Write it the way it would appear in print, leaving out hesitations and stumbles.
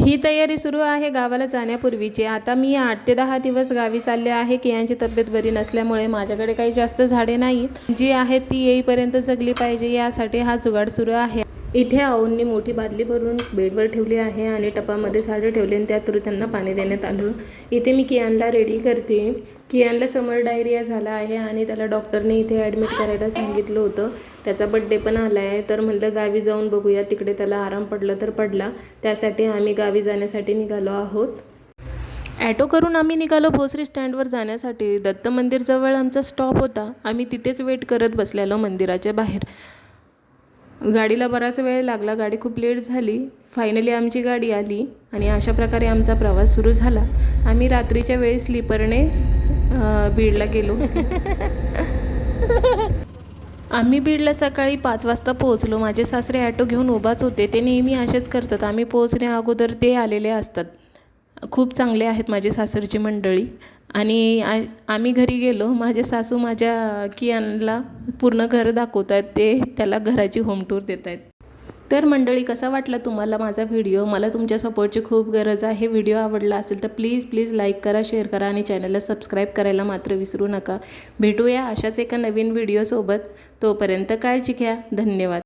ही तयारी सुरू आहे गावाला जाण्यापूर्वीची। आता मी 8 ते 10 दिवस गावी चालले आहे। कियांची तब्येत बरी नसल्यामुळे माझ्याकडे काही जास्त झाडे नाहीत, जी आहेत ती येईपर्यंत जगली पाहिजे यासाठी हा जुगाड सुरू आहे। इथे आऊंनी मोठी बादली भरून बेडवर ठेवली आहे आणि टपामध्ये झाडे ठेवले आणि त्यात त्यांना पाणी देण्यात आलं। इथे मी कियांला रेडी करते। कियांला समर डायरिया झाला आहे आणि त्याला डॉक्टरने इथे ॲडमिट करायला सांगितलं होतं। त्याचा बड्डे पण आला आहे, तर म्हणलं गावी जाऊन बघूया, तिकडे त्याला आराम पडला तर पडला। त्यासाठी आम्ही गावी जाण्यासाठी निघालो आहोत। ॲटो करून आम्ही निघालो भोसरी स्टँडवर जाण्यासाठी। दत्त मंदिरजवळ आमचा स्टॉप होता। आम्ही तिथेच वेट करत बसलेलो मंदिराच्या बाहेर। गाडीला बराच वेळ लागला, गाडी खूप लेट झाली। फायनली आमची गाडी आली आणि अशा प्रकारे आमचा प्रवास सुरू झाला। आम्ही रात्रीच्या वेळी स्लीपरने बीडला गेलो। आम्ही बीडला सकाळी 5 वाजता पोहोचलो। माझे सासरे ॲटो घेऊन उभाच होते। ते नेहमी असेच करतात, आम्ही पोहोचण्या अगोदर ते आलेले असतात। खूप चांगले आहेत माझे सासरची मंडळी। आणि आम्ही घरी गेलो। माझे सासू माझ्या कियांला पूर्ण घर दाखवत आहेत, ते त्याला घराची होम टूर देत आहेत। तर मंडळी, कसा वाटला तुम्हाला माझा व्हिडिओ? मला तुमच्या सपोर्टची खूप गरज आहे। व्हिडिओ आवडला असेल तर प्लीज लाईक करा, शेअर करा आणि चॅनलला सबस्क्राईब करायला मात्र विसरू नका। भेटूया अशाच एका नवीन व्हिडिओसोबत। तोपर्यंत काळजी घ्या। धन्यवाद।